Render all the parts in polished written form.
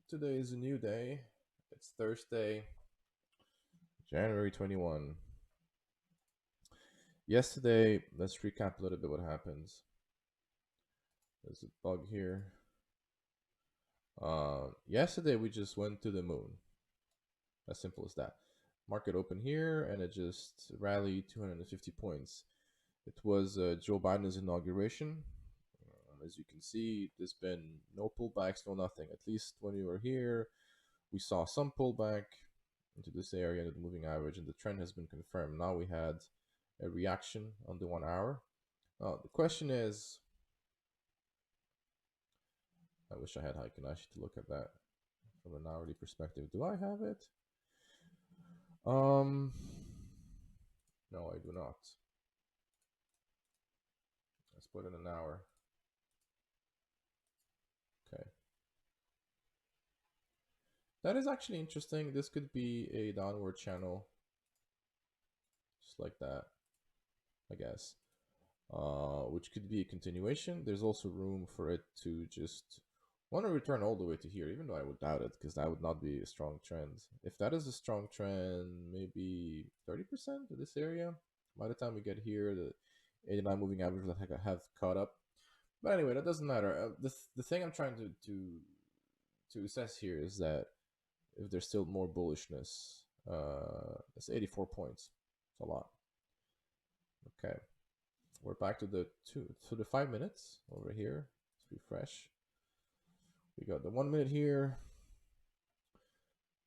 Today is a new day. It's Thursday, January 21. Yesterday, let's recap a little bit what happens. There's a bug here. Yesterday, we just went to the moon. As simple as that. Market open here, and it just rallied 250 points. It was Joe Biden's inauguration. As you can see, there's been no pullbacks, no nothing. At least when we were here, we saw some pullback into this area into the moving average, and the trend has been confirmed. Now we had a reaction on the 1 hour. The question is, I wish I had Haikinashi to look at that from an hourly perspective. Do I have it? No, I do not. Let's put in an hour. Okay. That is actually interesting. This could be a downward channel, just like that, I guess. Which could be a continuation. There's also room for it to just want to return all the way to here, even though I would doubt it, because that would not be a strong trend. If that is a strong trend, maybe 30% of this area. By the time we get here, the 89 moving average will have caught up. But anyway, that doesn't matter. The thing I'm trying to assess here is that if there's still more bullishness, it's 84 points. It's a lot. Okay. We're back to the 5 minutes over here. Let's refresh. We got the 1 minute here.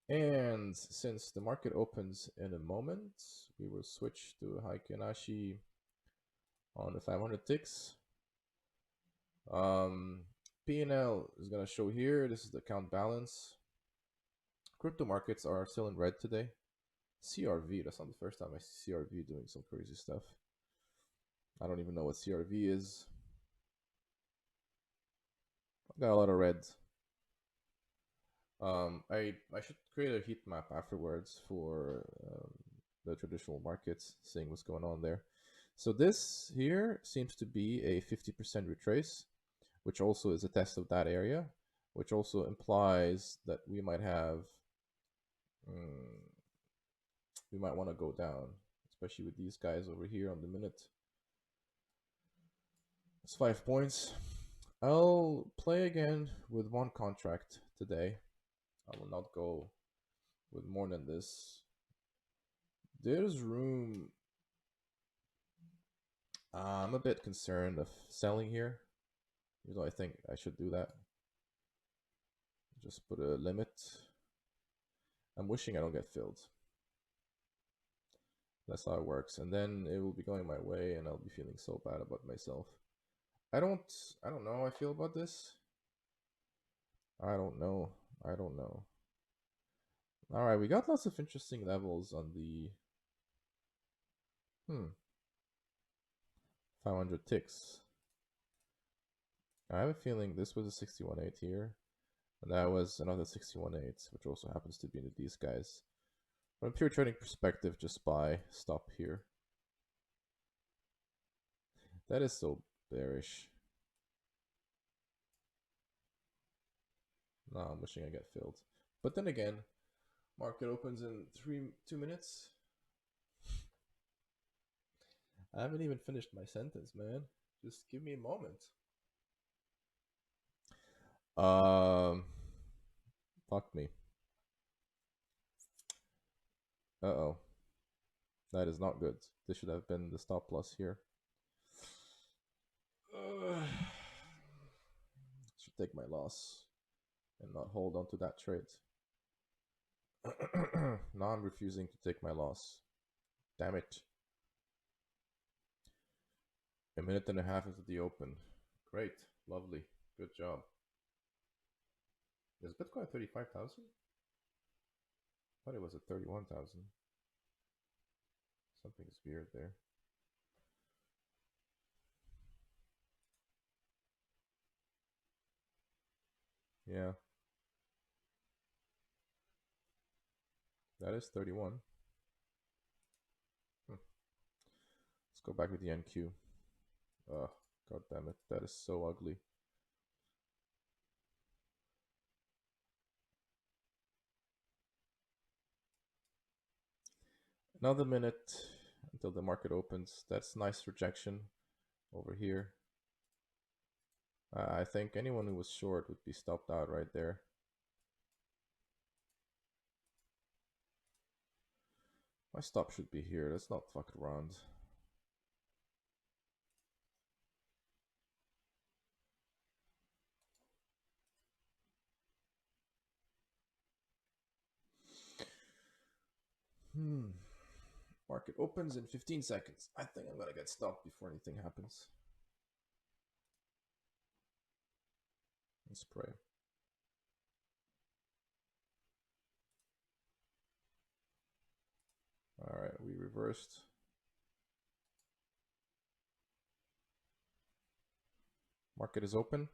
And since the market opens in a moment, we will switch to Haikinashi on the 500 ticks. P&L is going to show here. This is the account balance. Crypto markets are still in red today. CRV, that's not the first time I see CRV doing some crazy stuff. I don't even know what CRV is. I've got a lot of reds. I should create a heat map afterwards for the traditional markets, seeing what's going on there. So this here seems to be a 50% retrace, which also is a test of that area, which also implies that we might have, we might want to go down, especially with these guys over here on the minute. It's 5 points. I'll play again with one contract today. I will not go with more than this. There's room. I'm a bit concerned of selling here, even though I think I should do that. Just put a limit. I'm wishing I don't get filled. That's how it works. And then it will be going my way and I'll be feeling so bad about myself. I don't know how I feel about this. I don't know. All right, we got lots of interesting levels on the 500 ticks. I have a feeling this was a 61.8 here, and that was another 61.8, which also happens to be into these guys. From a pure trading perspective, just buy, stop here. That is so bearish. No, I'm wishing I get filled. But then again, market opens in 2 minutes. I haven't even finished my sentence, man. Just give me a moment. Fuck me. Uh-oh. That is not good. This should have been the stop loss here. Should take my loss and not hold on to that trade. Now I'm refusing to take my loss. Damn it. A minute and a half into the open. Great. Lovely. Good job. Is Bitcoin 35,000? I thought it was at 31,000. Something's weird there. Yeah. That is 31. Let's go back with the NQ. Oh, god damn it. That is so ugly. Another minute until the market opens. That's nice rejection over here. I think anyone who was short would be stopped out right there. My stop should be here. Let's not fuck around. Market opens in 15 seconds. I think I'm gonna get stopped before anything happens. Let's pray. Alright, we reversed. Market is open.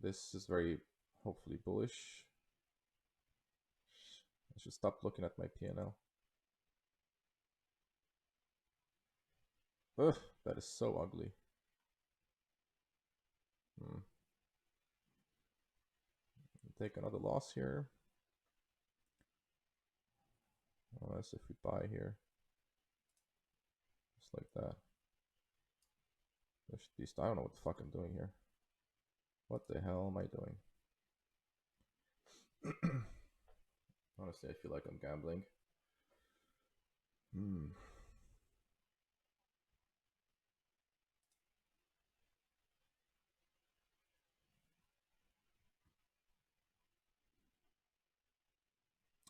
This is very, hopefully, bullish. I should stop looking at my P&L. Ugh, that is so ugly. Take another loss here. Unless if we buy here. Just like that. There should be, I don't know what the fuck I'm doing here. What the hell am I doing? Honestly, I feel like I'm gambling.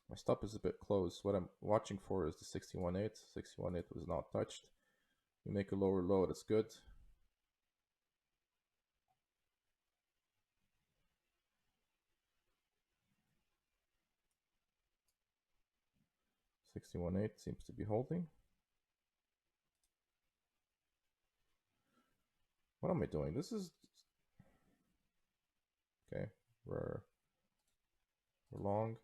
My stop is a bit close. What I'm watching for is the 61.8. 61.8 was not touched. We make a lower low, that's good. $61.8 seems to be holding. What am I doing? This is okay. We're long.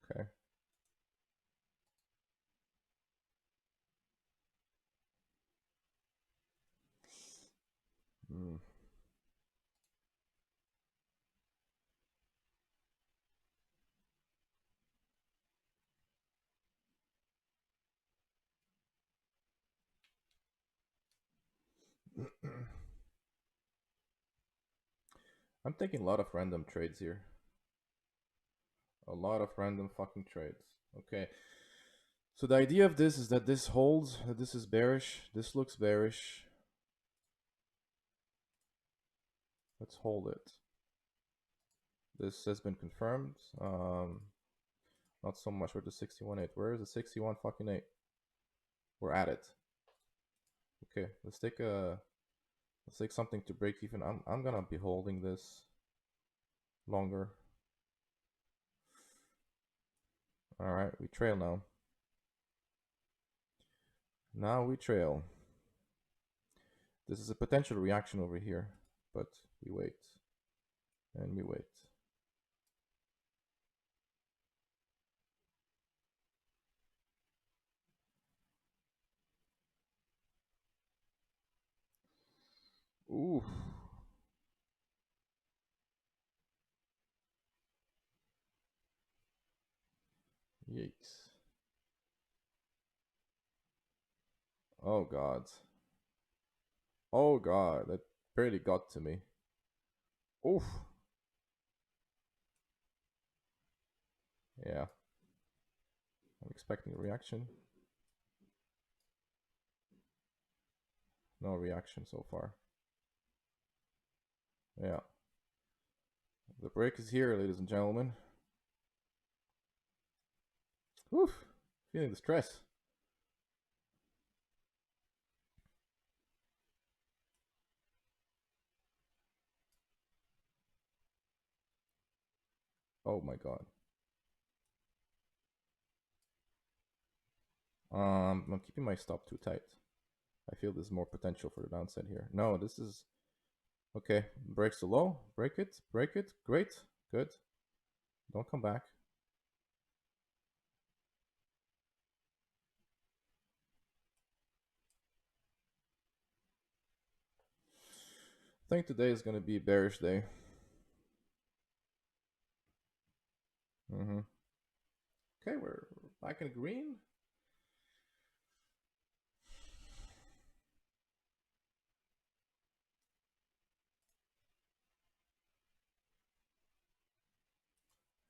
Okay. I'm taking a lot of random trades here. A lot of random fucking trades. Okay. So the idea of this is that this holds, that this is bearish. This looks bearish. Let's hold it. This has been confirmed. Not so much with the 61.8. Where is the 61 fucking 8? We're at it. Okay, let's take something to break even. I'm gonna be holding this longer. All right, we trail now. Now we trail. This is a potential reaction over here, but we wait and we wait. Ooh. Yikes. Oh God. Oh God, that barely got to me. Oof. Yeah. I'm expecting a reaction. No reaction so far. Yeah. The break is here, ladies and gentlemen. Oof. Feeling the stress. Oh my God. I'm keeping my stop too tight. I feel there's more potential for the downside here. No, this is... Okay, breaks the low. Break it. Break it. Great. Good. Don't come back. I think today is going to be a bearish day. Okay, we're back in green.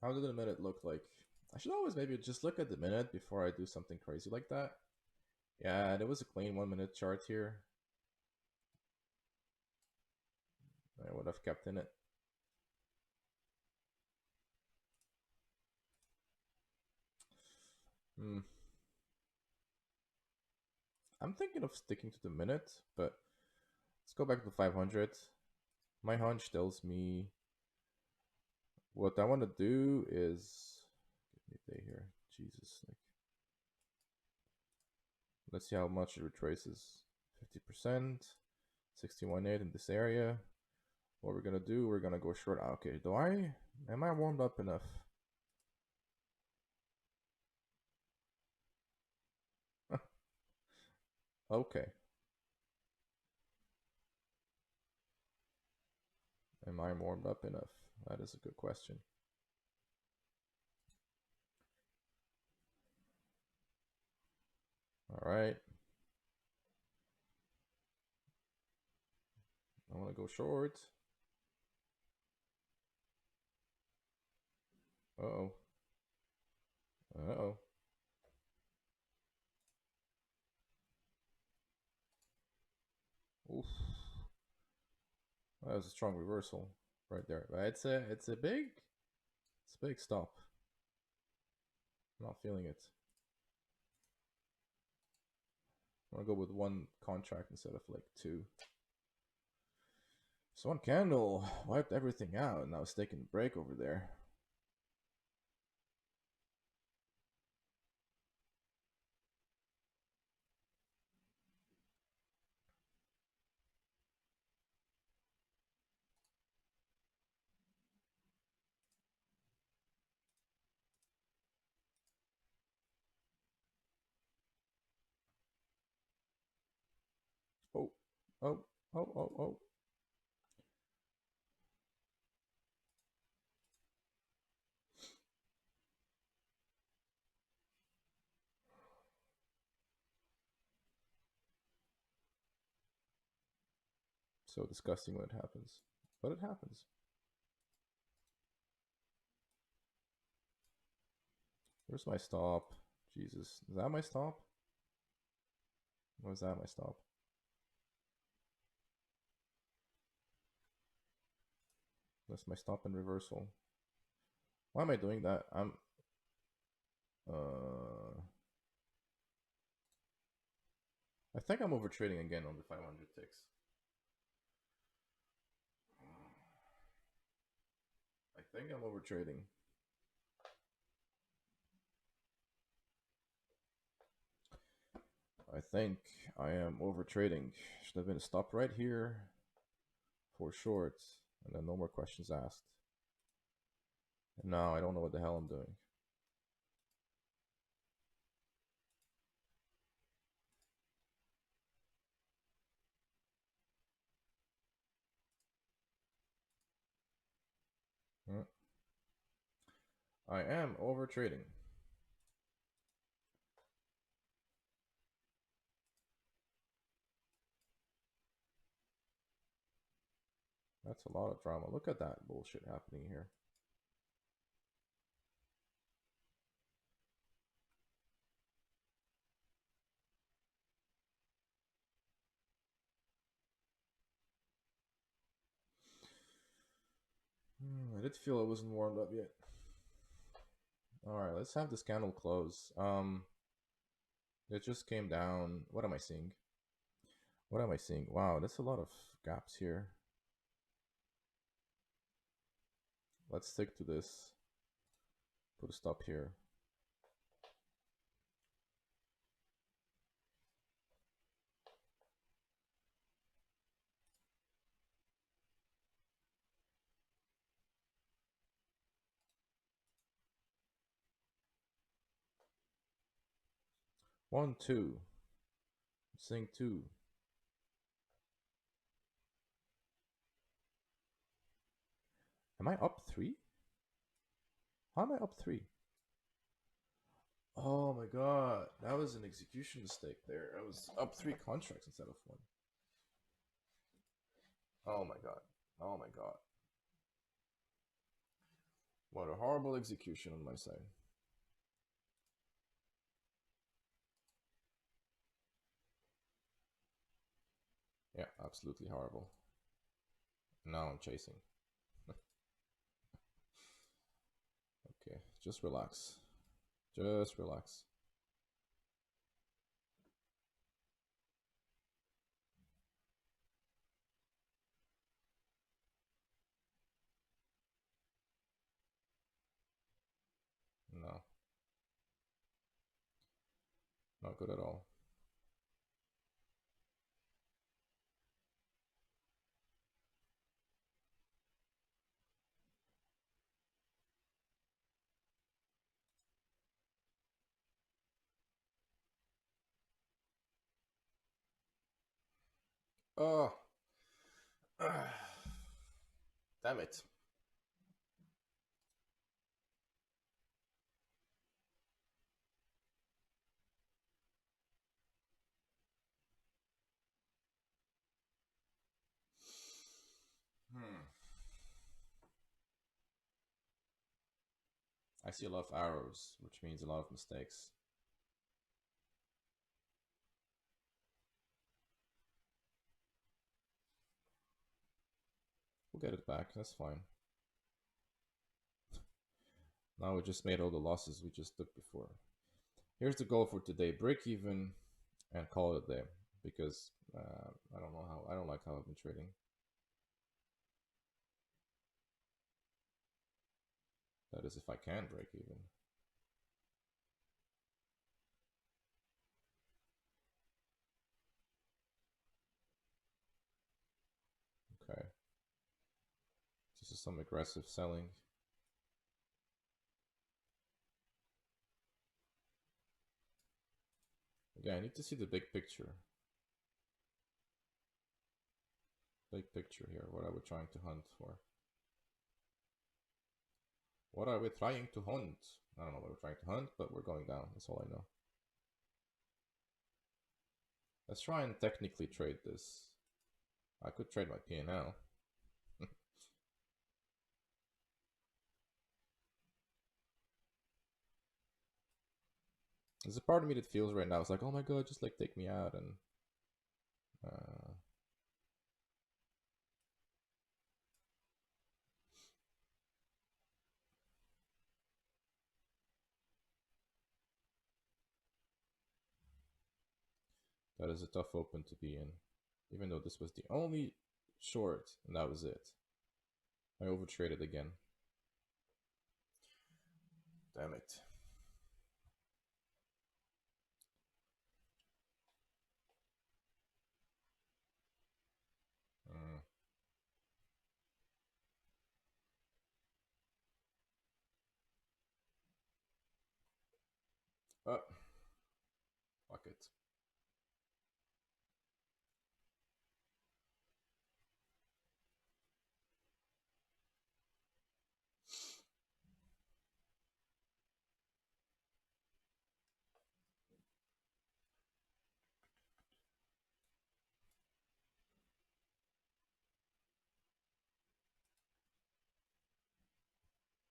How did the minute look like? I should always maybe just look at the minute before I do something crazy like that. Yeah, there was a clean 1 minute chart here. I would have kept in it. I'm thinking of sticking to the minute, but let's go back to 500. My hunch tells me what I want to do is give me a day here. Jesus, like, let's see how much it retraces. 50%, 61.8 in this area. What we're gonna do? We're gonna go short. Okay, am I warmed up enough? Okay. Am I warmed up enough? That is a good question. All right. I want to go short. Uh-oh. Uh-oh. Oof. That was a strong reversal right there. But it's a big stop. I'm not feeling it. I'm gonna go with one contract instead of like two. So one candle wiped everything out, and I was taking a break over there. Oh, oh, oh, oh, oh. So disgusting when it happens, but it happens. Where's my stop? Jesus, is that my stop? Or is that my stop? That's my stop and reversal. Why am I doing that? I think I'm over trading again on the 500 ticks. I think I'm over trading. I think I am over trading. Should have been a stop right here for shorts, and then no more questions asked. And now I don't know what the hell I'm doing. I am over trading. That's a lot of drama. Look at that bullshit happening here. I did feel it wasn't warmed up yet. All right, let's have this candle close. It just came down. What am I seeing? What am I seeing? Wow, that's a lot of gaps here. Let's stick to this. Put a stop here. 1, 2. Saying 2. Am I up 3? How am I up 3? Oh my god, that was an execution mistake there. I was up 3 contracts instead of 1. Oh my god. Oh my god. What a horrible execution on my side. Yeah, absolutely horrible. Now I'm chasing. Okay, just relax. Just relax. No, not good at all. Oh, damn it. Hmm. I see a lot of arrows, which means a lot of mistakes. We'll get it back, that's fine. Now we just made all the losses we just took before. Here's the goal for today: break even and call it a day. Because I don't know how, I don't like how I've been trading. That is, if I can break even. Okay. This is some aggressive selling. Again, I need to see the big picture. Big picture here. What are we trying to hunt for? What are we trying to hunt? I don't know what we're trying to hunt, but we're going down. That's all I know. Let's try and technically trade this. I could trade my P&L. There's a part of me that feels right now, it's like, oh my god, just like take me out and that is a tough open to be in. Even though this was the only short and that was it. I overtraded again. Damn it. Mm. Oh, fuck it.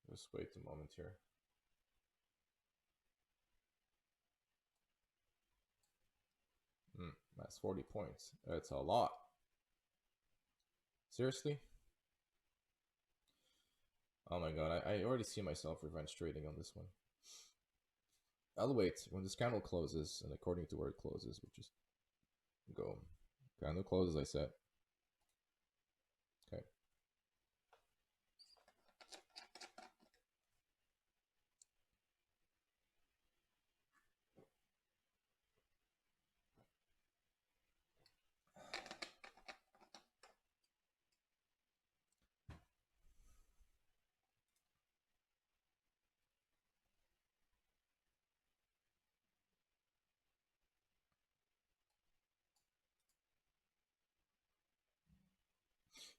Just wait a moment here. That's 40 points. That's a lot. Seriously? Oh my god, I already see myself revenge trading on this one. I'll wait. When this candle closes, and according to where it closes, we'll just go. Candle closes, I said. Okay.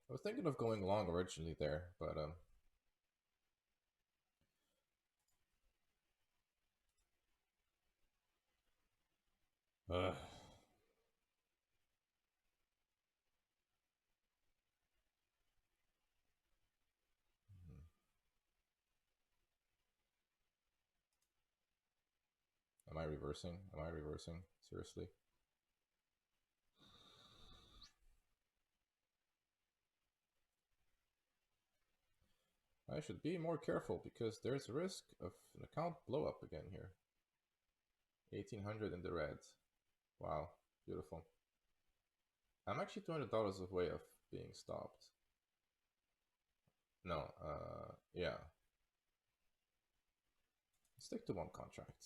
I was thinking of going long originally there, but uh, am I reversing? Am I reversing? Seriously? I should be more careful because there's a risk of an account blow up again here. 1800 in the red. Wow, beautiful. I'm actually $200 away of being stopped. No, yeah. Stick to one contract.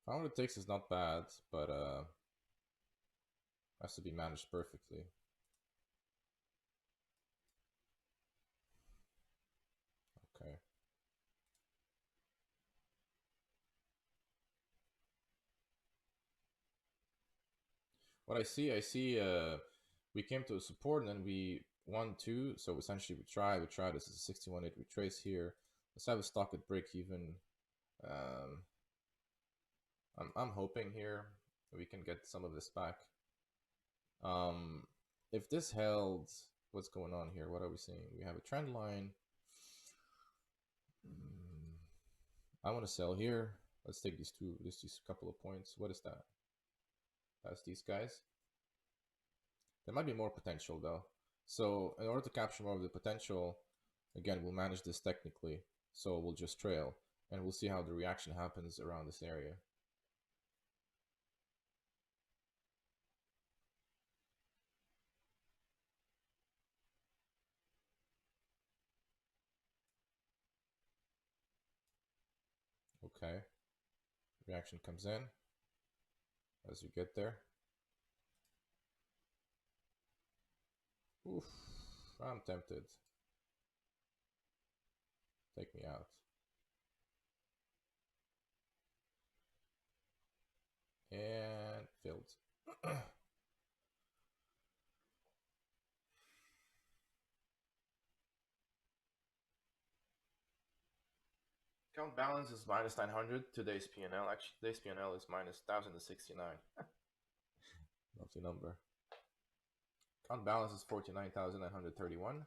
How long it takes is not bad, but has to be managed perfectly. Okay. What I see we came to a support and then we won two. So essentially we try. This is a 61.8 retrace here. Let's have a stock at break even. Um, I'm hoping here we can get some of this back. If this held, what's going on here? What are we seeing? We have a trend line. I want to sell here. Let's take these couple of points. What is that? That's these guys. There might be more potential though. So in order to capture more of the potential, again, we'll manage this technically. So we'll just trail and we'll see how the reaction happens around this area. Okay. Reaction comes in as you get there. Oof, I'm tempted. Take me out. And filled. Account balance is minus 900. Today's P&L. Actually, today's P&L is minus 1,069. Lovely number. Account balance is 49,931.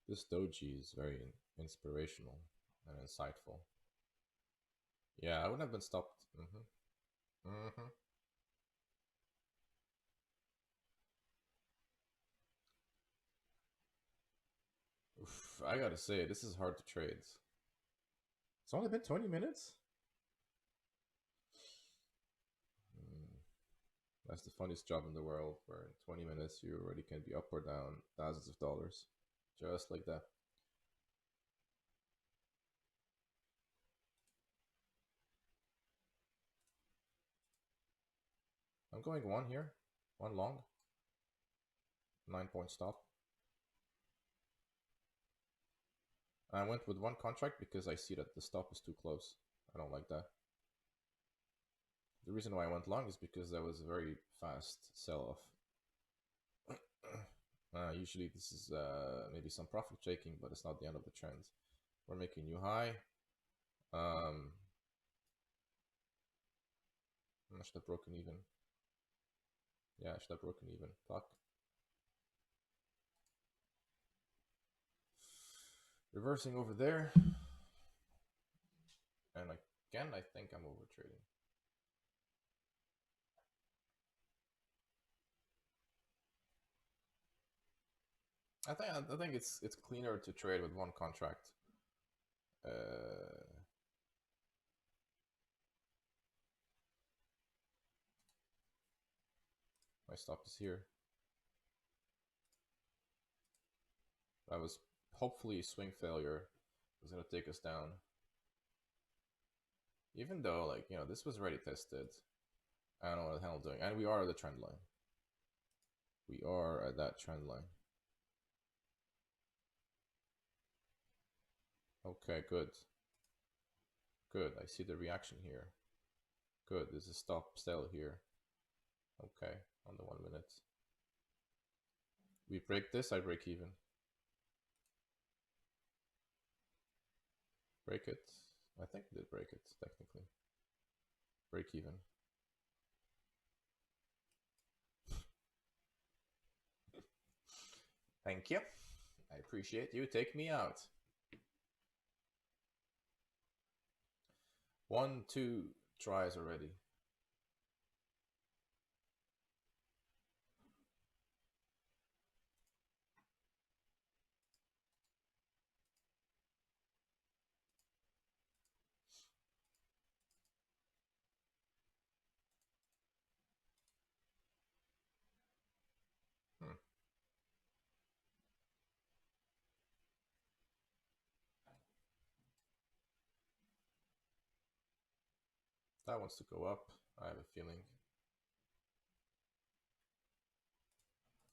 This doji is very inspirational and insightful. Yeah, I wouldn't have been stopped. Oof, I gotta say, this is hard to trade. It's only been 20 minutes? That's the funniest job in the world, where in 20 minutes you already can be up or down thousands of dollars. Just like that. I'm going one here. One long. 9-point stop. I went with one contract because I see that the stop is too close. I don't like that. The reason why I went long is because that was a very fast sell-off. Usually this is maybe some profit taking, but it's not the end of the trend. We're making new high. I should have broken even. Yeah, I should have broken even. Fuck. Reversing over there. And again, I think I'm over trading. I think it's cleaner to trade with one contract. My stop is here. That was hopefully swing failure. Was gonna take us down. Even though, like, you know, this was already tested. I don't know what the hell I'm doing. And we are at the trend line. We are at that trend line. Okay, good. Good. I see the reaction here. Good. There's a stop sell here. Okay, on the 1 minute. We break this, I break even. Break it. I think we did break it, technically. Break even. Thank you. I appreciate you. Take me out. 1, 2 tries already. That wants to go up, I have a feeling.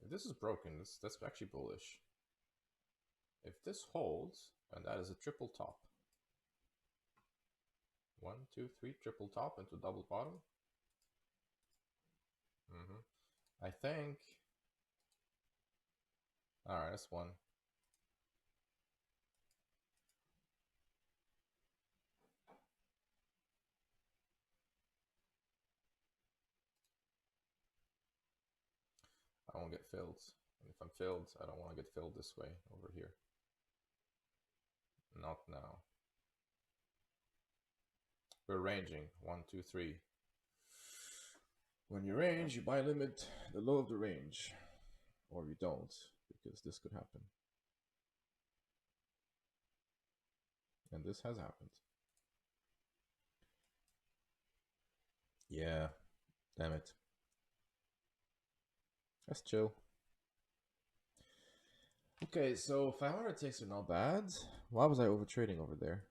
If this is broken, that's actually bullish. If this holds, and that is a triple top. 1, 2, 3, triple top into double bottom. I think. Alright, that's one. I won't get filled. And if I'm filled, I don't want to get filled this way over here. Not now. We're ranging. 1, 2, 3. When you range, you buy limit the low of the range. Or you don't, because this could happen. And this has happened. Yeah. Damn it. That's chill. Okay, so 500 ticks are not bad. Why was I overtrading over there?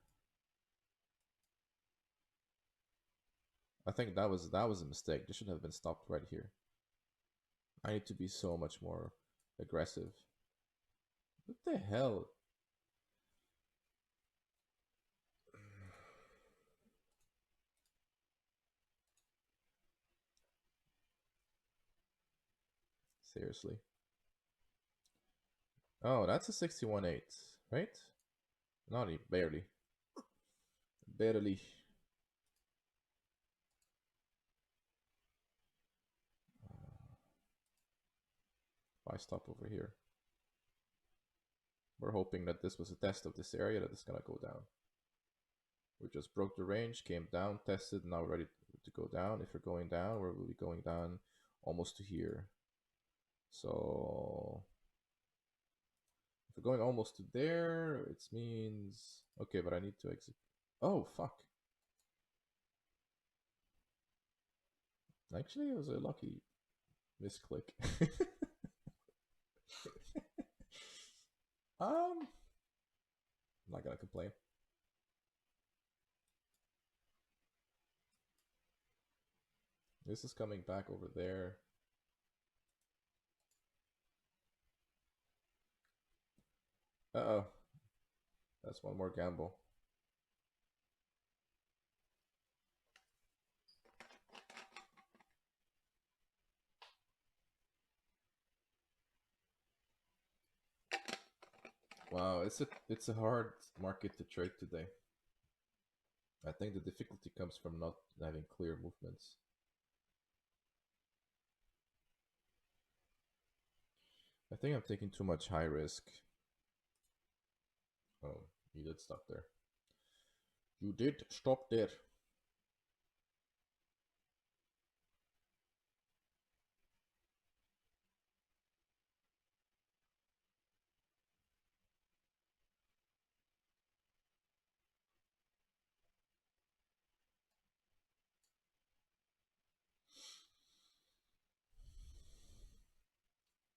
I think that was a mistake. This should have been stopped right here. I need to be so much more aggressive. What the hell? Seriously. Oh, that's a 61.8, right? Not even, barely. Barely. Buy stop over here. We're hoping that this was a test of this area that is gonna go down. We just broke the range, came down, tested, now ready to go down. If we're going down, we'll be going down almost to here. So if we're going almost to there, it means okay, but I need to exit. Oh fuck! Actually, it was a lucky misclick. I'm not gonna complain. This is coming back over there. Uh-oh. That's one more gamble. Wow, it's a hard market to trade today. I think the difficulty comes from not having clear movements. I think I'm taking too much high risk. Oh, you did stop there. You did stop there.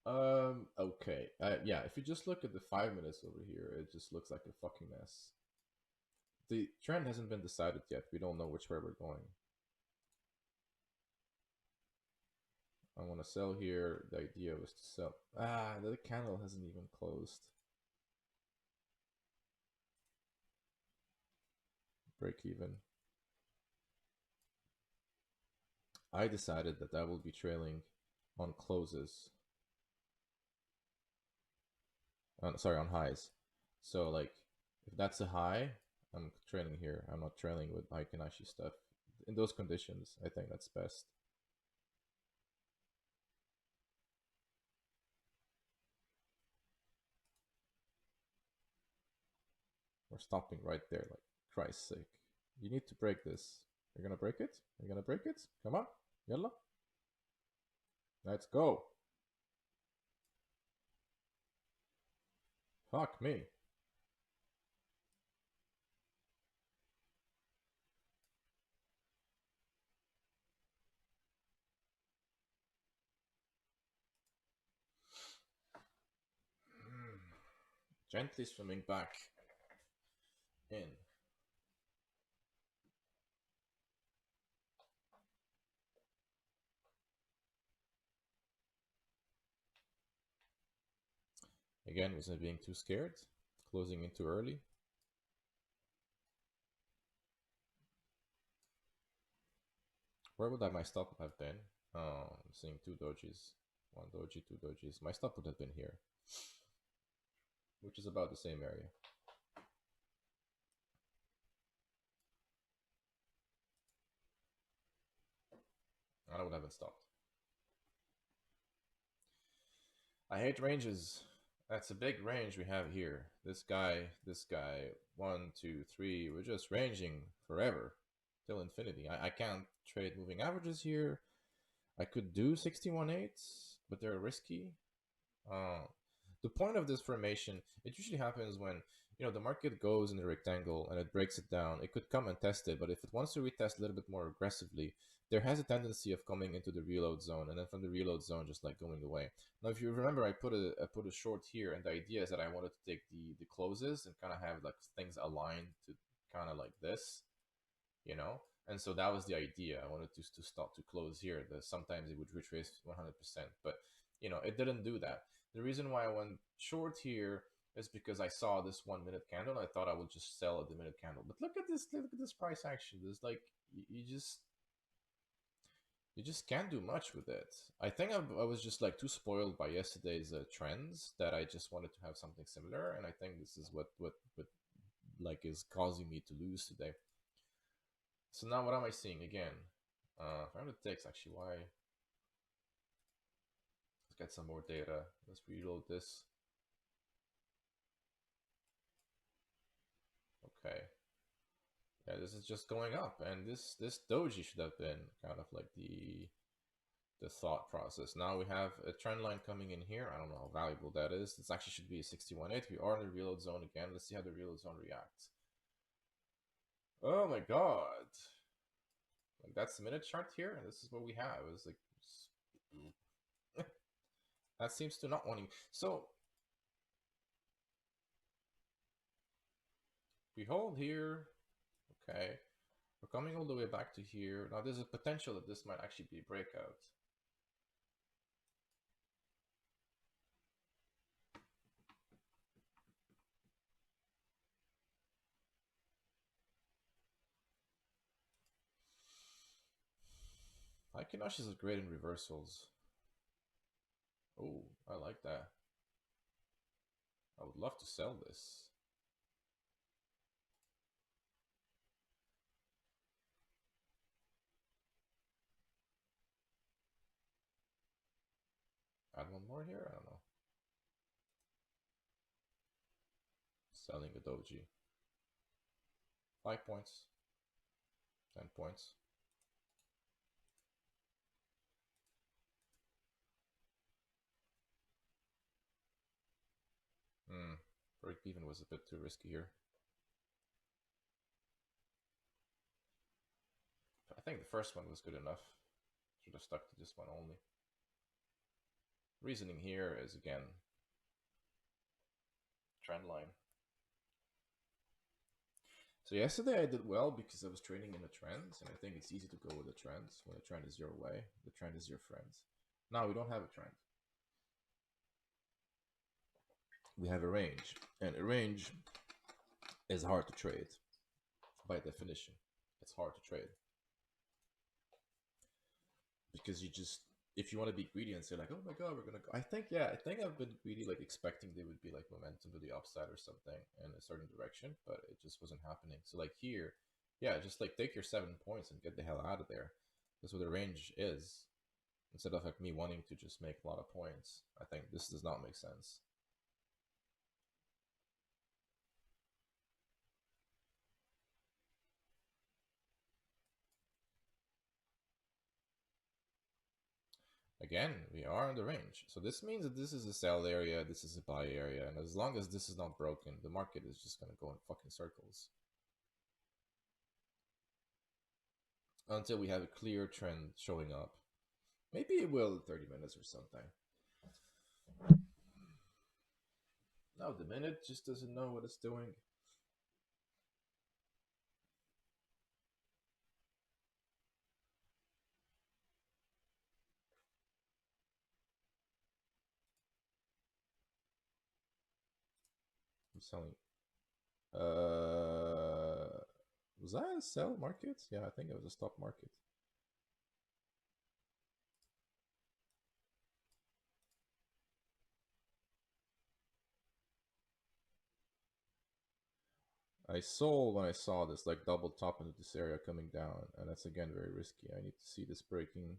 Okay. Yeah, if you just look at the 5 minutes over here, it just looks like a fucking mess. The trend hasn't been decided yet. We don't know which way we're going. I want to sell here. The idea was to sell. Ah, the candle hasn't even closed. Break even. I decided that I will be trailing on closes. Sorry, on highs. So like, if that's a high, I'm trailing here. I'm not trailing with Aikanashi stuff. In those conditions, I think that's best. We're stopping right there, like, Christ's sake. You need to break this. You're gonna break it? You're gonna break it? Come on. Yalla. Let's go. Fuck me. Gently swimming back in. Again, was I being too scared? Closing in too early? Where would my stop have been? Oh, I'm seeing two dojis. One doji, two dojis. My stop would have been here, which is about the same area. And I would haven't stopped. I hate ranges. That's a big range we have here. This guy, 1, 2, 3. We're just ranging forever till infinity. I can't trade moving averages here. I could do 61.8s, but they're risky. Uh, the point of this formation, it usually happens when the market goes in the rectangle and it breaks it down. It could come and test it, but if it wants to retest a little bit more aggressively, there has a tendency of coming into the reload zone, and then from the reload zone just like going away. Now, if you remember, I put a short here, and the idea is that I wanted to take the closes and kind of have like things aligned to kind of like this, you know. And so that was the idea. I wanted to start to close here. Sometimes it would retrace 100%, but it didn't do that. The reason why I went short here is because I saw this 1 minute candle. And I thought I would just sell at the minute candle. But look at this! Look at this price action. There's like you just can't do much with it. I think I was just like too spoiled by yesterday's trends that I just wanted to have something similar, and I think this is what like is causing me to lose today. So now what am I seeing again? 500 ticks, actually, why? Let's get some more data. Let's reload this. Okay. Yeah, this is just going up, and this doji should have been kind of like the thought process. Now we have a trend line coming in here. I don't know how valuable that is. This actually should be a 61.8. We are in the reload zone again. Let's see how the reload zone reacts. Oh my god. Like, that's the minute chart here, and this is what we have. It's like that seems to not wanting. So we hold here. Okay. We're coming all the way back to here. Now there's a potential that this might actually be a breakout. Aikinashi is great in reversals. Oh, I like that. I would love to sell this. Add one more here? I don't know. Selling a doji. 5 points. 10 points. Break even was a bit too risky here. I think the first one was good enough. Should have stuck to this one only. Reasoning here is again trend line. So yesterday I did well because I was trading in the trends, and I think it's easy to go with the trends. When the trend is your way, the trend is your friend. Now we don't have a trend. We have a range, and a range is hard to trade by definition. It's hard to trade because you just, if you want to be greedy and say like, oh my god, we're gonna go. I think I've been greedy, like expecting there would be like momentum to the upside or something in a certain direction, but it just wasn't happening. So like here, yeah, just like take your 7 points and get the hell out of there. That's what the range is. Instead of like me wanting to just make a lot of points, I think this does not make sense. Again, we are in the range. So this means that this is a sell area, this is a buy area, and as long as this is not broken, the market is just going to go in fucking circles. Until we have a clear trend showing up. Maybe it will in 30 minutes or something. Now the minute just doesn't know what it's doing. I'm selling. Was that a sell market? Yeah, I think it was a stop market. I sold when I saw this like double top into this area coming down, and that's again very risky. I need to see this breaking.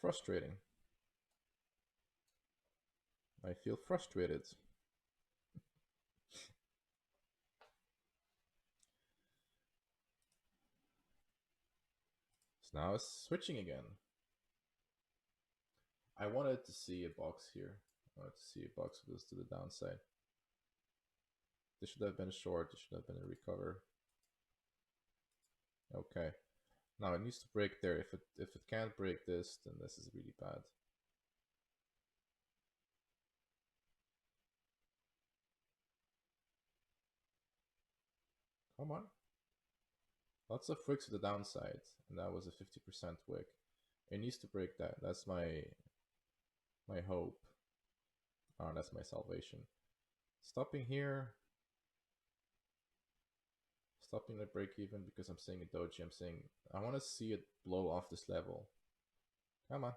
Frustrating. I feel frustrated. So now it's switching again. I wanted to see a box here. I wanted to see a box with this to the downside. This should have been a short. This should have been a recover. Okay. Now it needs to break there. If it can't break this, then this is really bad. Come on. Lots of wicks to the downside, and that was a 50% wick. It needs to break that. That's my hope. Oh, that's my salvation. Stopping here. Stopping the break even because I'm seeing a doji. I'm saying I want to see it blow off this level. Come on.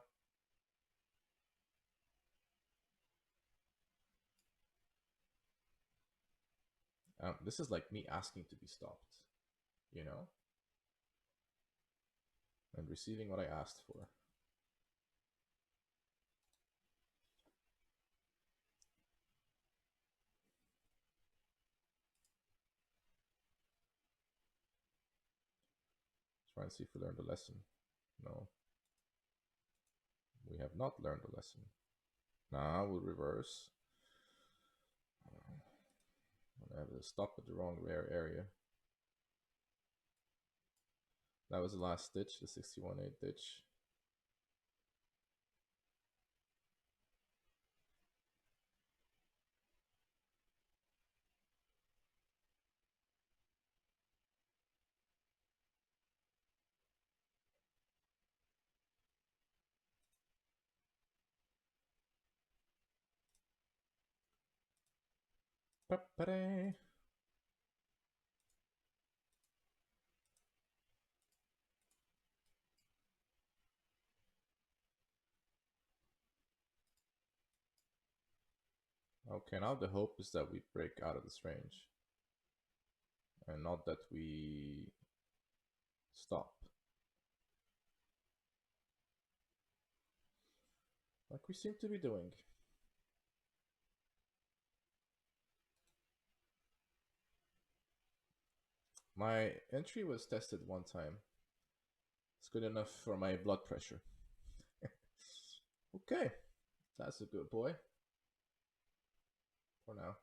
This is like me asking to be stopped, you know? And receiving what I asked for. Try and see if we learned a lesson. No. We have not learned a lesson. Now we'll reverse. I have to stop at the wrong rare area. That was the last stitch, the 61.8 ditch. Pa-pa-da. Okay, now the hope is that we break out of this range. And not that we stop. Like we seem to be doing. My entry was tested one time. It's good enough for my blood pressure. Okay, that's a good boy. For now.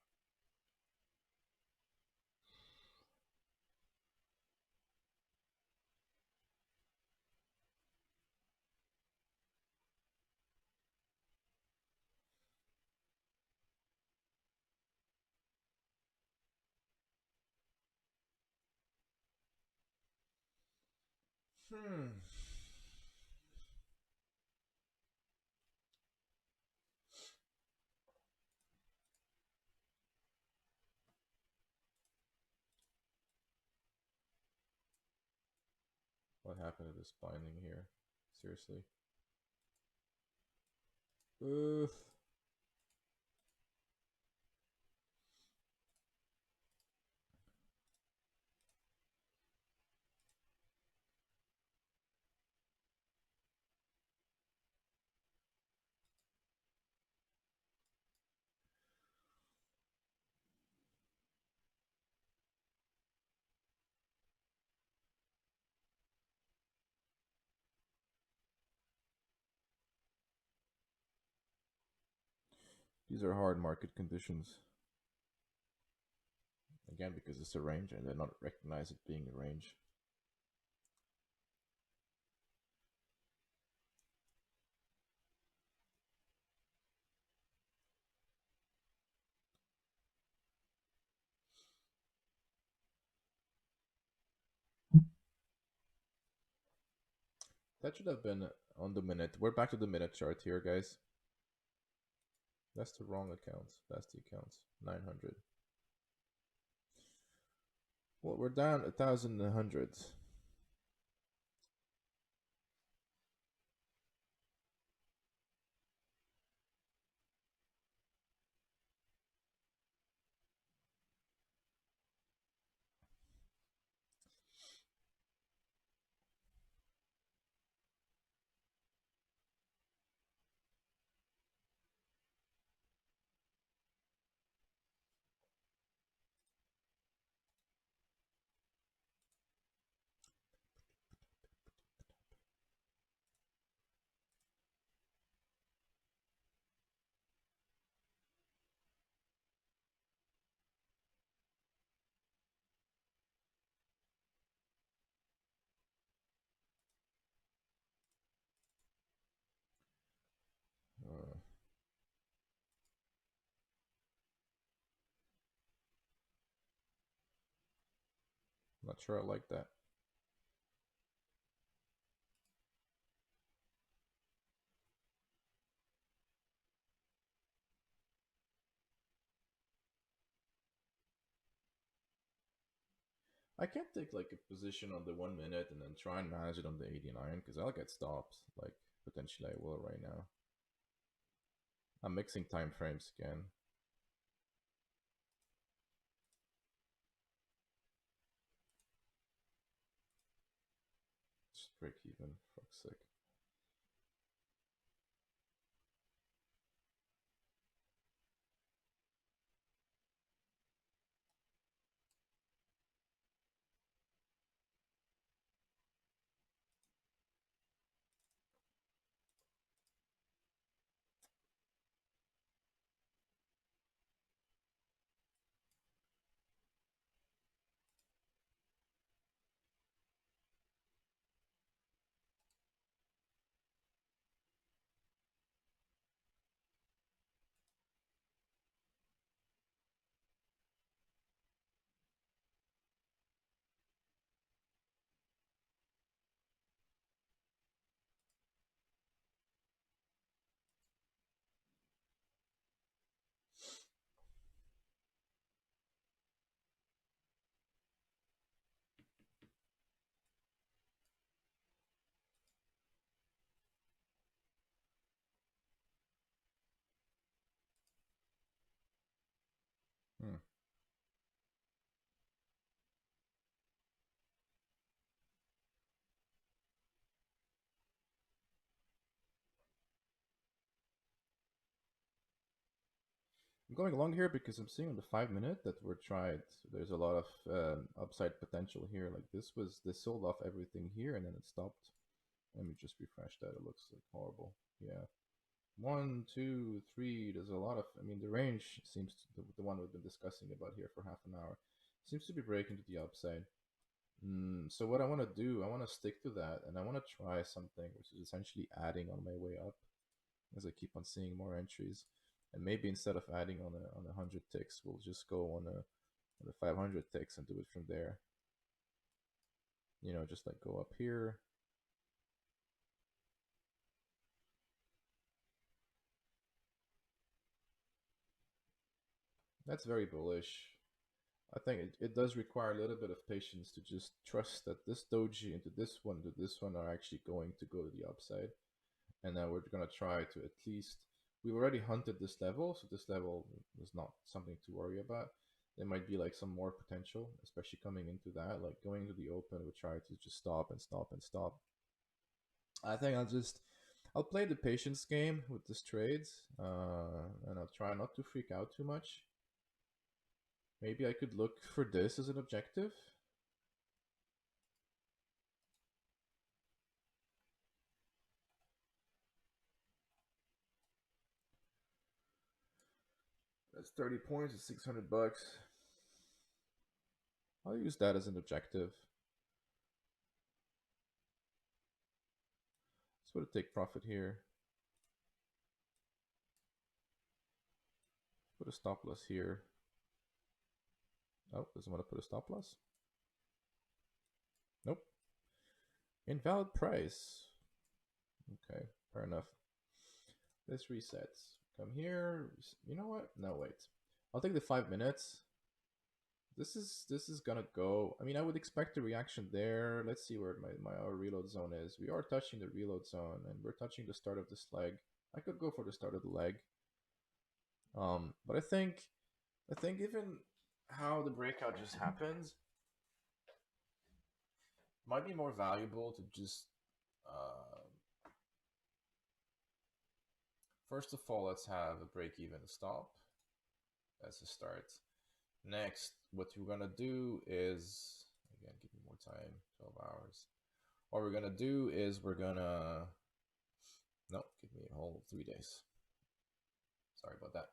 Hmm. What happened to this binding here? Seriously. Ugh. These are hard market conditions. Again, because it's a range and they're not recognize it being a range. That should have been on the minute. We're back to the minute chart here, guys. That's the wrong account. That's the account. 900. Well, we're down 1,100. Uh, Not sure I like that. I can't take like a position on the 1 minute and then try and manage it on the 89 because I'll get stopped. Like potentially I will right now. I'm mixing time frames again. Just break even, fuck's sake. Hmm. I'm going along here because I'm seeing on the 5 minute that we're tried. There's a lot of upside potential here. Like they sold off everything here and then it stopped. Let me just refresh that. It looks like horrible. Yeah. 1, 2, 3. There's a lot of. I mean, the range seems the one we've been discussing about here for half an hour seems to be breaking to the upside. So what I want to do, I want to stick to that, and I want to try something which is essentially adding on my way up as I keep on seeing more entries. And maybe instead of adding on 100 ticks, we'll just go on the 500 ticks and do it from there. You know, just like go up here, That's very bullish. I think it does require a little bit of patience to just trust that this doji into this one to this one are actually going to go to the upside. And then we're going to try to at least. We've already hunted this level, so this level is not something to worry about. There might be like some more potential, especially coming into that. Like going into the open, we'll try to just stop and stop and stop. I think I'll play the patience game with this trade, and I'll try not to freak out too much. Maybe I could look for this as an objective. That's 30 points, it's 600 bucks. I'll use that as an objective. Let's go to take profit here. Put a stop loss here. Oh, doesn't want to put a stop loss? Nope. Invalid price. Okay, fair enough. This resets. Come here. You know what? No, wait. I'll take the 5 minutes. This is gonna go. I mean, I would expect a reaction there. Let's see where our reload zone is. We are touching the reload zone, and we're touching the start of this leg. I could go for the start of the leg. But I think given how the breakout just happens, might be more valuable to just first of all, let's have a break even stop. That's a start. Next, what we're gonna do is, again, give me more time, 12 hours. What we're gonna do is we're gonna, no, give me a whole 3 days. Sorry about that.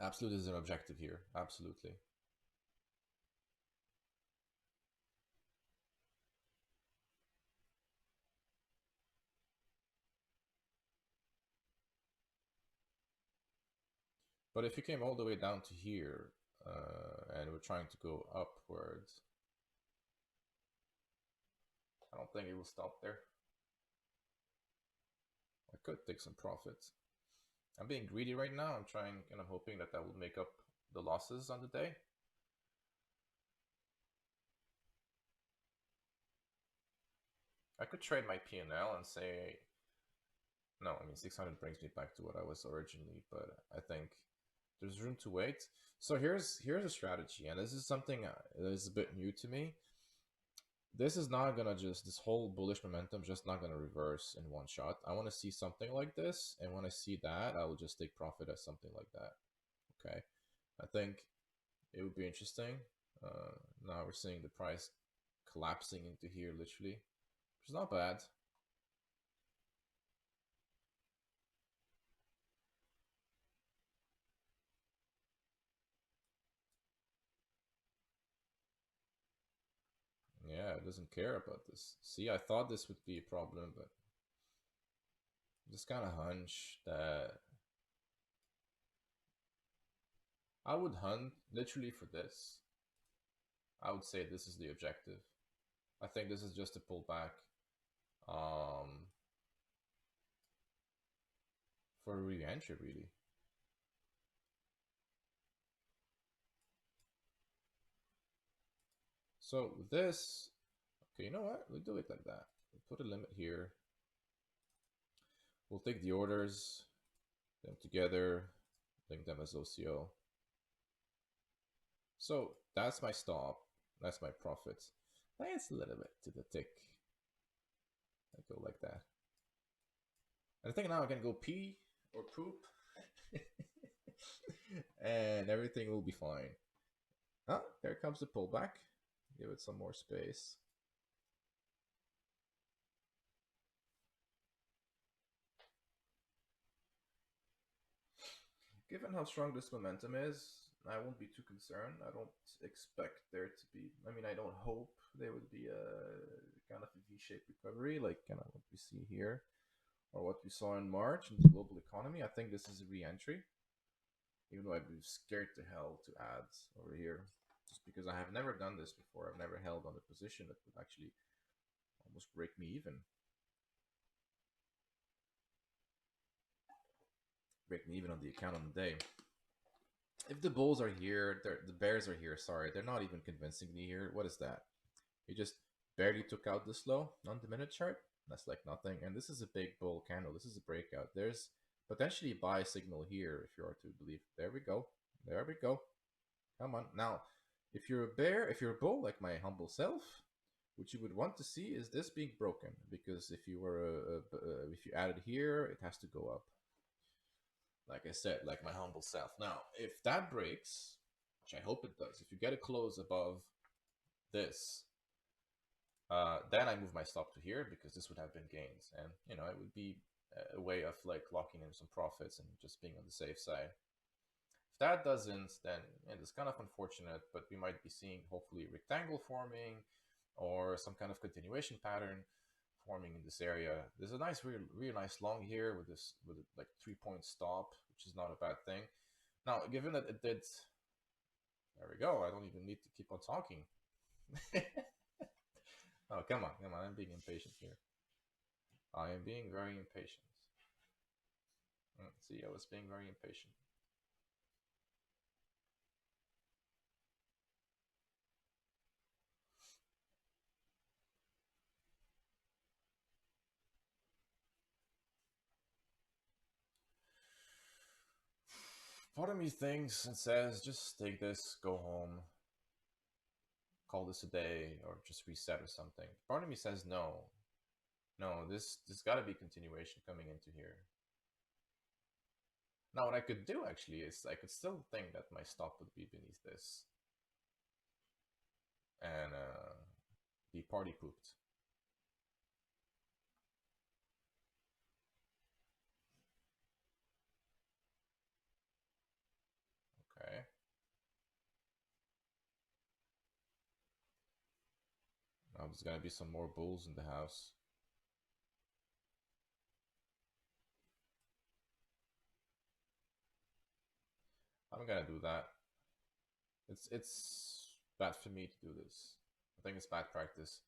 Absolute is an objective here, absolutely. But if you came all the way down to here, and we're trying to go upwards, I don't think it will stop there. I could take some profits. I'm being greedy right now. I'm trying and I'm hoping that will make up the losses on the day. I could trade my P&L and say, no, I mean 600 brings me back to what I was originally, but I think there's room to wait. So here's a strategy, and this is something that is a bit new to me. This is not gonna just, this whole bullish momentum just not gonna reverse in one shot. I want to see something like this, and when I see that, I will just take profit as something like that. Okay, I think it would be interesting. Now we're seeing the price collapsing into here literally, which is not bad. Yeah, it doesn't care about this. See, I thought this would be a problem, but just kind of hunch that I would hunt literally for this. I would say this is the objective. I think this is just a pullback for a re-entry, really. So this, okay, you know what? We'll do it like that. We'll put a limit here. We'll take the orders, them together, link them as OCO. So that's my stop. That's my profit. That's a little bit to the tick. I go like that. And I think now I can go pee or poop. And everything will be fine. Ah, there comes the pullback. Give it some more space. Given how strong this momentum is, I won't be too concerned. I don't expect there to be, I mean, I don't hope there would be a kind of a V-shaped recovery like kind of what we see here or what we saw in March in the global economy. I think this is a re-entry, even though I'd be scared to hell to add over here, just because I have never done this before. I've never held on a position that would actually almost break me even. Break me even on the account on the day. If the bulls are here, the bears are here. Sorry, they're not even convincingly here. What is that? You just barely took out this low on the minute chart. That's like nothing. And this is a big bull candle. This is a breakout. There's potentially a buy signal here if you are to believe. There we go. There we go. Come on. Now, if you're a bear, if you're a bull, like my humble self, what you would want to see is this being broken. Because if you were if you added here, it has to go up. Like I said, like my humble self. Now, if that breaks, which I hope it does, if you get a close above this, then I move my stop to here because this would have been gains, and you know it would be a way of like locking in some profits and just being on the safe side. If that doesn't, then it's kind of unfortunate, but we might be seeing hopefully a rectangle forming or some kind of continuation pattern forming in this area. There's a nice, really nice long here with this with a, like 3-point stop, which is not a bad thing. Now, given that it did, there we go. I don't even need to keep on talking. Oh, come on, come on. I'm being impatient here. I am being very impatient. See, I was being very impatient. Part of me thinks and says, just take this, go home, call this a day, or just reset or something. Part of me says no. No, this got to be continuation coming into here. Now, what I could do actually is I could still think that my stop would be beneath this and be party pooped. Okay. Now there's gonna be some more bulls in the house. I'm gonna do that. It's bad for me to do this. I think it's bad practice.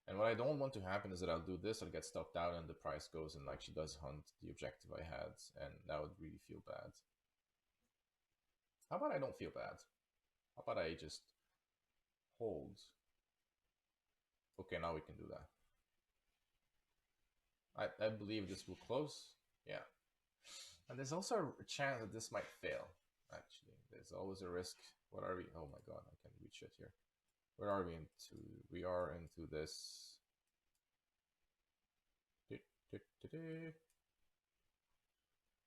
And what I don't want to happen is that I'll do this, I'll get stopped out, and the price goes and like she does hunt the objective I had, and that would really feel bad. How about I don't feel bad? How about I just hold? Okay, now we can do that. I believe this will close. Yeah. And there's also a chance that this might fail, actually. There's always a risk. What are we? Oh my god, I can't read shit here. Where are we into? We are into this.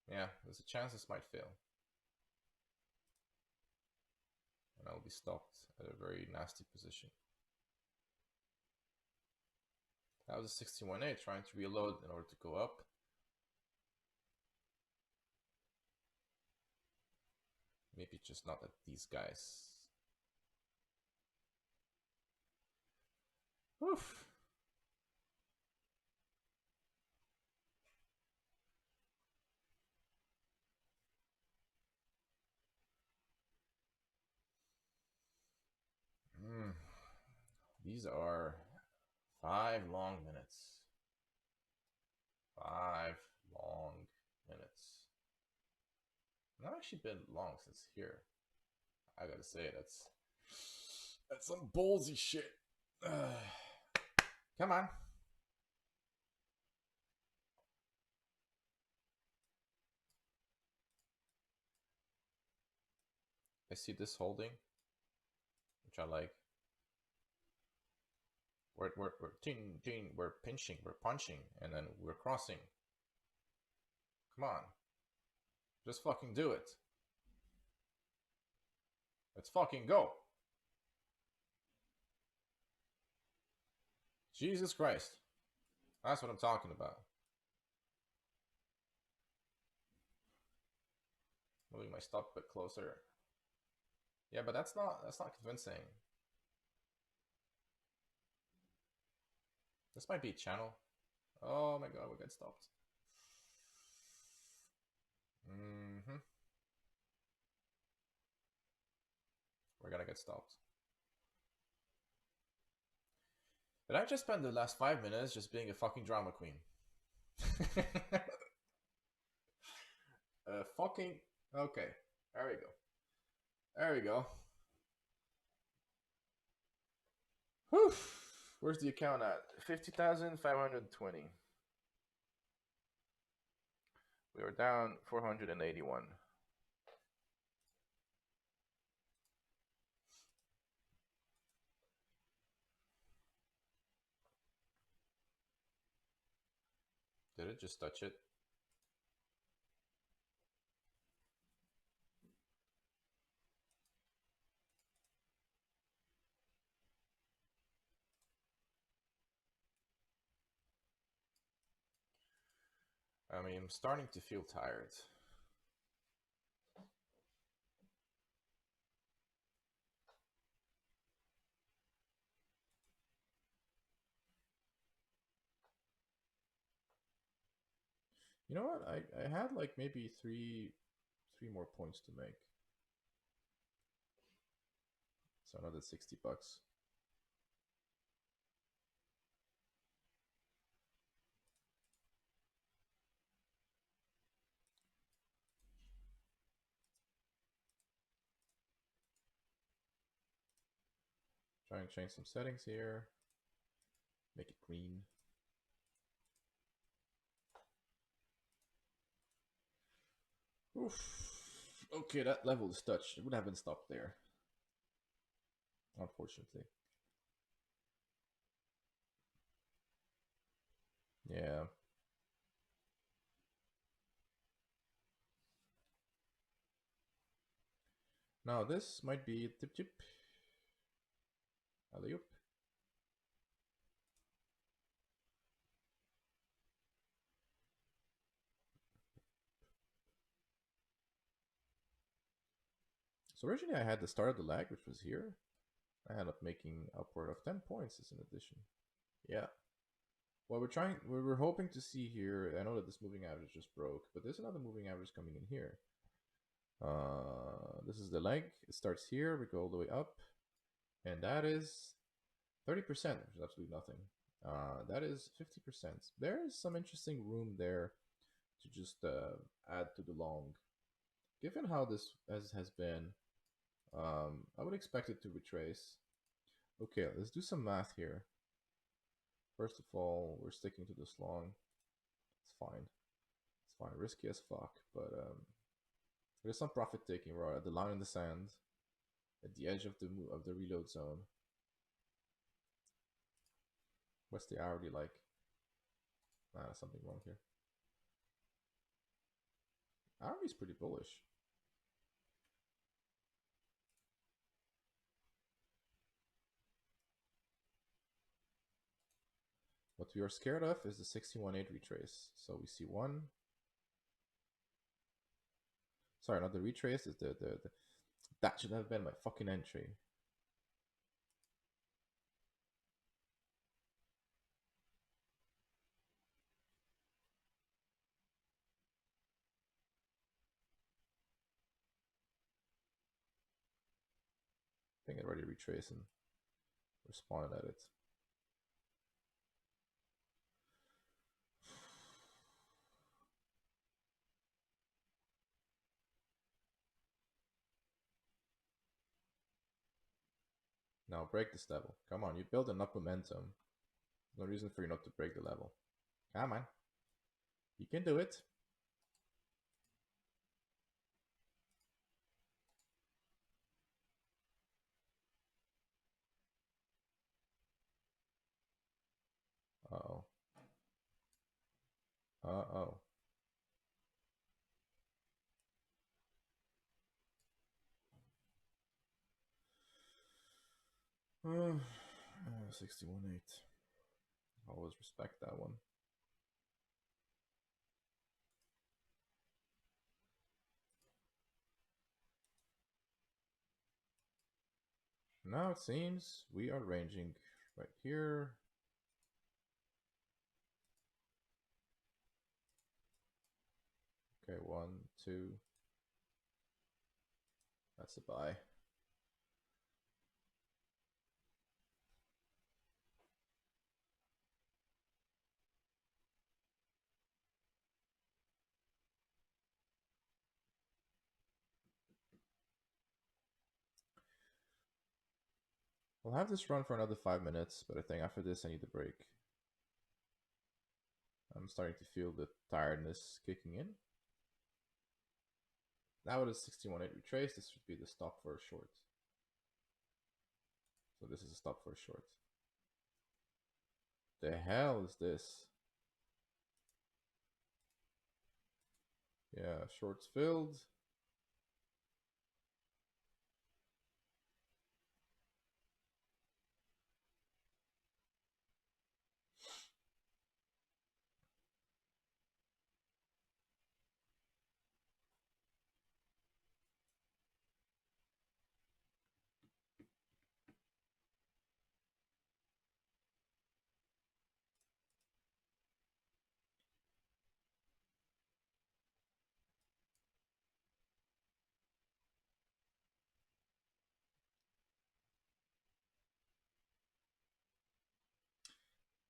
Yeah, there's a chance this might fail. And I'll be stopped at a very nasty position. That was a 61A trying to reload in order to go up. Maybe just not at these guys. Oof. These are 5 long minutes. 5 long minutes. Not actually been long since here. I gotta say that's some ballsy shit. Come on. I see this holding, which I like. We're pinching, we're punching, and then we're crossing. Come on. Just fucking do it. Let's fucking go. Jesus Christ. That's what I'm talking about. Moving my stop a bit closer. Yeah, but that's not convincing. This might be a channel. Oh my god, we got stopped. We're gonna get stopped. Did I just spend the last 5 minutes just being a fucking drama queen? Fucking... Okay, there we go. There we go. Whew. Where's the account at? 50,520. We are down 481. Did it just touch it? I mean, I'm starting to feel tired. You know what? I had like maybe three more points to make. So another $60. Try and change some settings here. Make it green. Oof. Okay, that level is touched. It would have been stopped there. Unfortunately. Yeah. Now this might be tip tip. Alley-oop. So originally I had the start of the lag, which was here. I ended up making upward of 10 points as an addition. Yeah. What we're hoping to see here, I know that this moving average just broke, but there's another moving average coming in here. This is the leg. It starts here, we go all the way up, and that is 30%, which is absolutely nothing. That is 50%. There is some interesting room there to just add to the long. Given how this has been, I would expect it to retrace. Okay, let's do some math here. First of all, we're sticking to this long. It's fine. It's fine. Risky as fuck, but there's some profit taking. We're at the line in the sand, at the edge of the reload zone. What's the hourly like? Nah, there's something wrong here. Hourly's pretty bullish. What we are scared of is the 61.8 retrace. So we see one. Sorry, not the retrace. Is the that should have been my fucking entry. I think I already retraced and responded at it. Now break this level. Come on, you build enough momentum. No reason for you not to break the level. Come on. You can do it. Uh-oh. Uh-oh. 61.8. Always respect that one. Now it seems we are ranging right here. Okay, 1, 2. That's a buy. I'll have this run for another 5 minutes, but I think after this I need a break. I'm starting to feel the tiredness kicking in. Now it is 61.8 retrace. This should be the stop for a short. So this is a stop for a short. The hell is this? Yeah, shorts filled.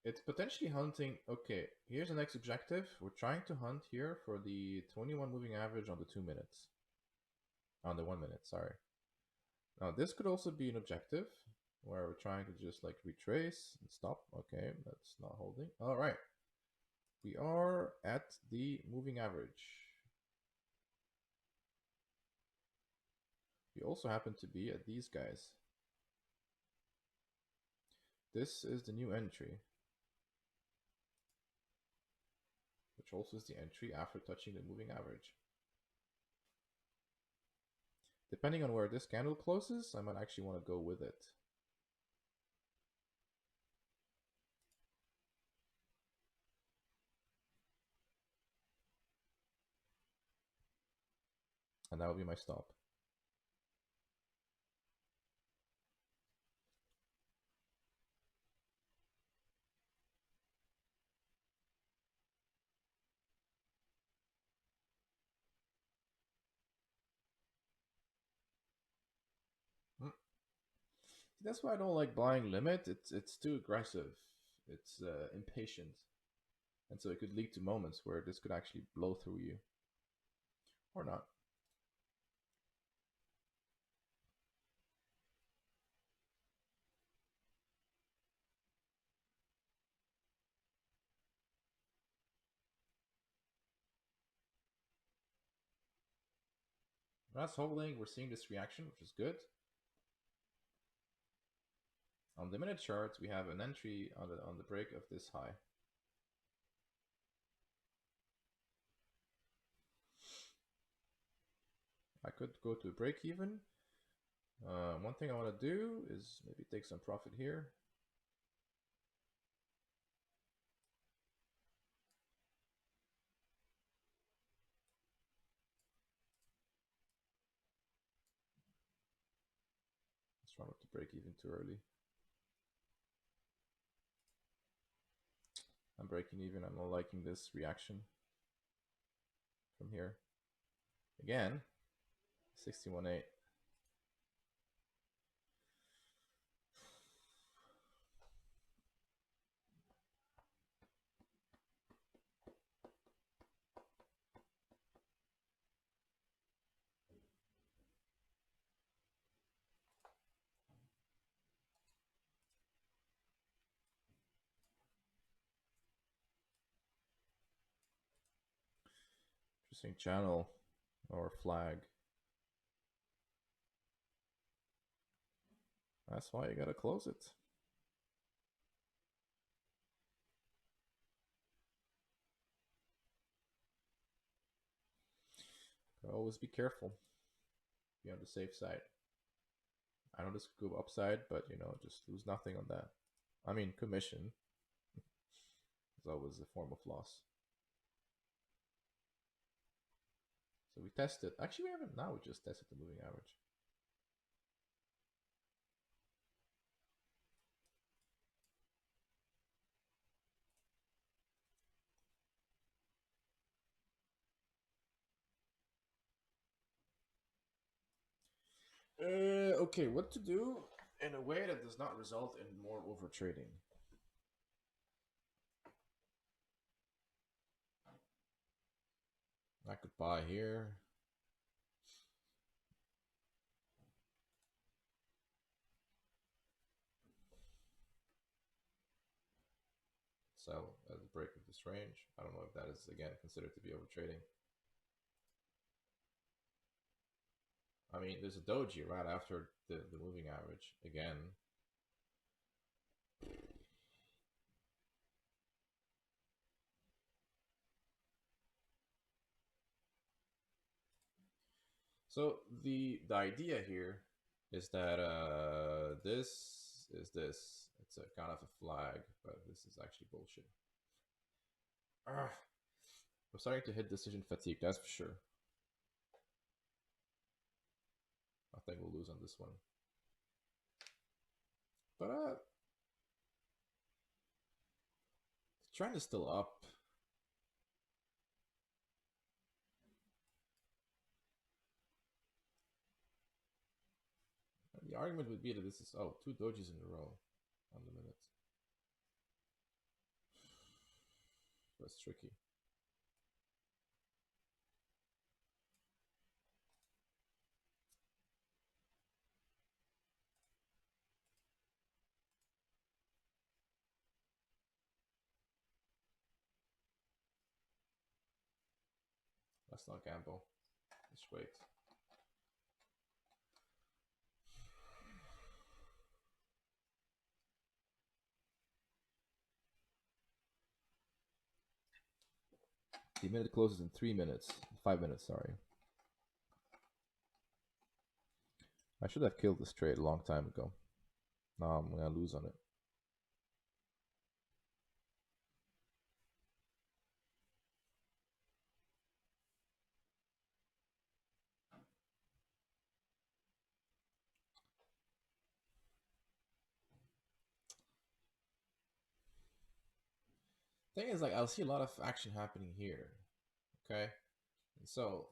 It's potentially hunting. Okay, here's the next objective. We're trying to hunt here for the 21 moving average on the 2 minutes. On the 1 minute, sorry. Now this could also be an objective where we're trying to just like retrace and stop. Okay, that's not holding. All right. We are at the moving average. We also happen to be at these guys. This is the new entry, which also is the entry after touching the moving average. Depending on where this candle closes, I might actually want to go with it. And that will be my stop. That's why I don't like buying limit. It's too aggressive. It's impatient, and so it could lead to moments where this could actually blow through you, or not. That's holding. We're seeing this reaction, which is good. On the minute chart, we have an entry on the break of this high. I could go to a break even. One thing I want to do is maybe take some profit here. Let's try not to break even too early. I'm breaking even. I'm not liking this reaction from here. Again, 61.8. Interesting channel or flag. That's why you gotta close it. Always be careful. Be on the safe side. I know this could go upside, but you know, just lose nothing on that. I mean, commission is always a form of loss. So we tested. Actually, we haven't. Now we just tested the moving average. Okay, what to do in a way that does not result in more over trading? I could buy here. sell at the break of this range. I don't know if that is again considered to be overtrading. I mean, there's a doji right after the moving average again. So the idea here is that this is this. It's a kind of a flag, but this is actually bullshit. Ugh. I'm starting to hit decision fatigue, that's for sure. I think we'll lose on this one. But the trend is still up. And the argument would be that this is, oh, 2 dojis in a row on the minute. That's tricky. Let's not gamble. Let's wait. The minute closes in 3 minutes. 5 minutes, sorry. I should have killed this trade a long time ago. Now I'm gonna lose on it. Thing is, like, I'll see a lot of action happening here. Okay? And so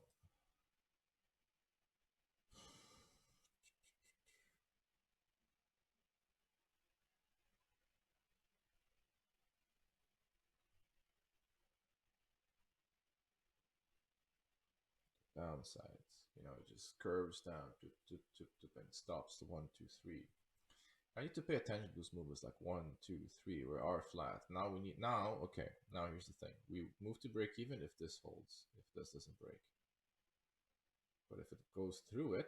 downsides, it just curves down and stops to 1, 2, 3. I need to pay attention to those movements like 1, 2, 3. We are flat. Now we need okay. Now here's the thing. We move to break even if this holds, if this doesn't break. But if it goes through it,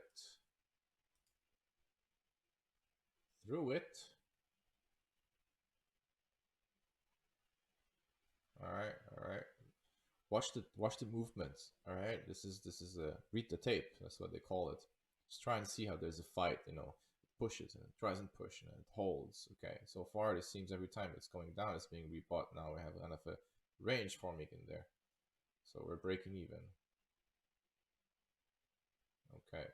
all right. Watch the movements. All right. This is a read the tape. That's what they call it. Just try and see how there's a fight. Pushes and tries and push and it holds. Okay. So far, it seems every time it's going down, it's being rebought. Now we have kind of a range forming in there. So we're breaking even. Okay.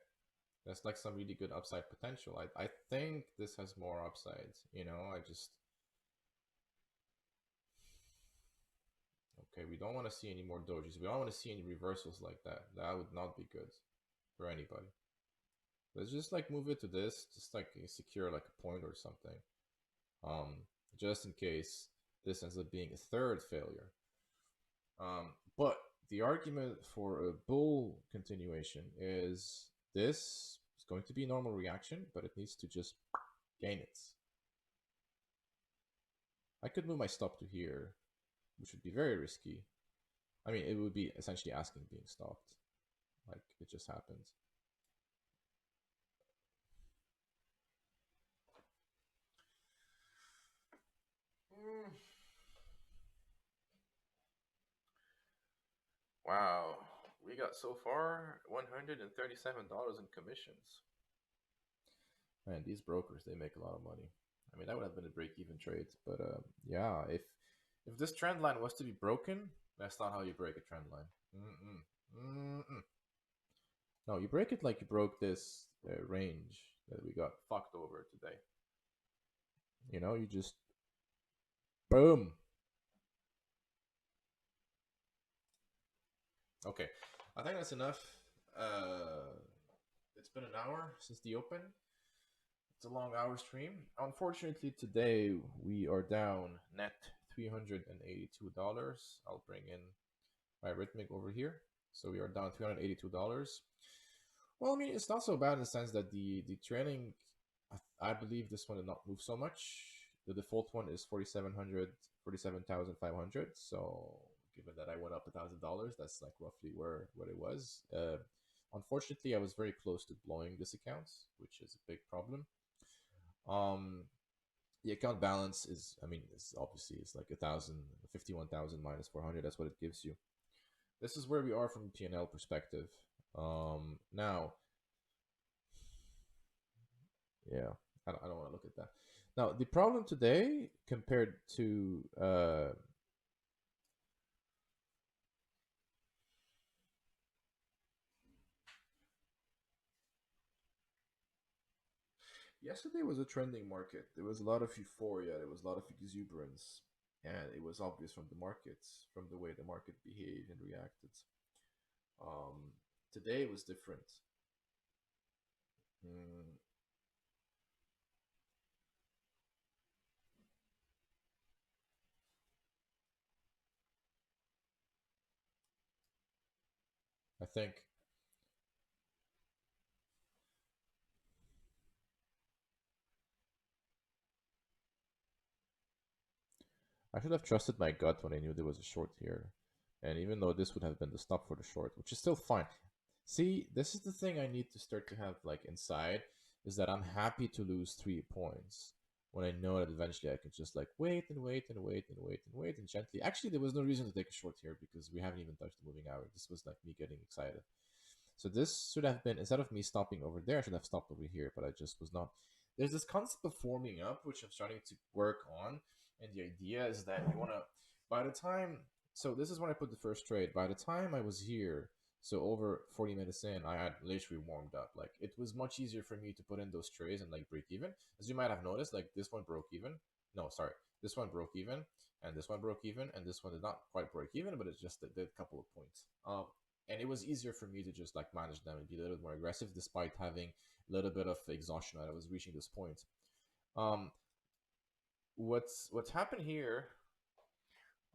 That's like some really good upside potential. I think this has more upsides. I just okay. We don't want to see any more dojis. We don't want to see any reversals like that. That would not be good for anybody. Let's just like move it to this, just like secure like a point or something. Just in case this ends up being a third failure. But the argument for a bull continuation is this is going to be normal reaction, but it needs to just gain it. I could move my stop to here, which would be very risky. I mean, it would be essentially asking being stopped. Like, it just happens. Wow, we got so far $137 in commissions. Man, these brokers, they make a lot of money. I mean, that would have been a break-even trade, but yeah, if this trend line was to be broken, that's not how you break a trend line. No, you break it like you broke this range that we got fucked over today. You just boom. Okay, I think that's enough. It's been an hour since the open. It's a long hour stream. Unfortunately, today we are down net $382. I'll bring in my rhythmic over here. So we are down $382. Well, I mean, it's not so bad in the sense that the trailing, I believe this one did not move so much. The default one is 4,700. 47,500. So given that I went up $1,000, that's like roughly where what it was. Unfortunately, I was very close to blowing this account, which is a big problem. Um, the account balance is, I mean, it's obviously it's like 51,000 minus 400. That's what it gives you. This is where we are from a P&L perspective. Now, yeah, I don't want to look at that. Now, the problem today compared to yesterday was a trending market. There was a lot of euphoria. There was a lot of exuberance, and it was obvious from the markets, from the way the market behaved and reacted. Um, Today was different. Mm, I think I should have trusted my gut when I knew there was a short here. And even though this would have been the stop for the short, which is still fine. See, this is the thing I need to start to have like inside is that I'm happy to lose 3 points when I know that eventually I can just like wait and wait and wait and wait and wait and gently. Actually, there was no reason to take a short here because we haven't even touched the moving average. This was like me getting excited. So this should have been, instead of me stopping over there, I should have stopped over here, but I just was not. There's this concept of forming up, which I'm starting to work on. And the idea is that you want to, by the time, so this is when I put the first trade. By the time I was here, so over 40 minutes in, I had literally warmed up. Like it was much easier for me to put in those trades and like break even. As you might have noticed, like this one broke even. No, sorry. This one broke even, and this one broke even, and this one did not quite break even, but it just did a couple of points. And it was easier for me to just like manage them and be a little bit more aggressive despite having a little bit of exhaustion when I was reaching this point. Um, what's happened here?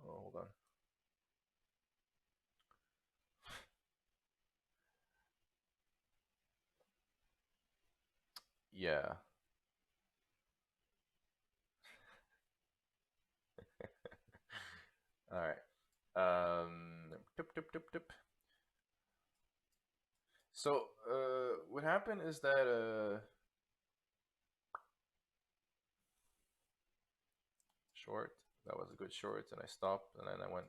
Oh, hold on. Yeah. All right. Tip, tip, tip, tip. So, what happened is that short. That was a good short, and I stopped, and then I went.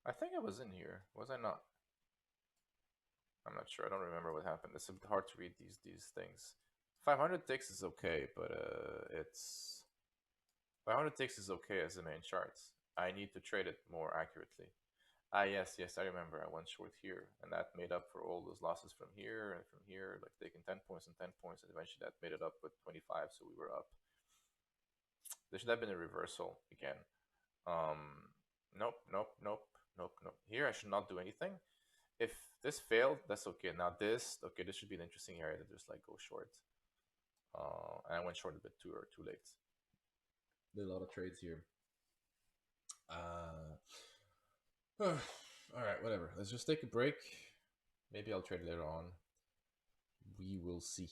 I think I was in here. Was I not? I'm not sure. I don't remember what happened. It's a bit hard to read these things. 500 ticks is okay, but it's 500 ticks is okay as the main charts. I need to trade it more accurately. Ah, yes, yes, I remember. I went short here, and that made up for all those losses from here and from here, like taking 10 points and 10 points, and eventually that made it up with 25, so we were up. There should have been a reversal again. Nope, nope, nope, nope, nope. Here I should not do anything. If this failed, that's okay. Now this, okay, this should be an interesting area to just like go short. And I went short a bit too late. Did a lot of trades here. All right, whatever. Let's just take a break. Maybe I'll trade later on. We will see.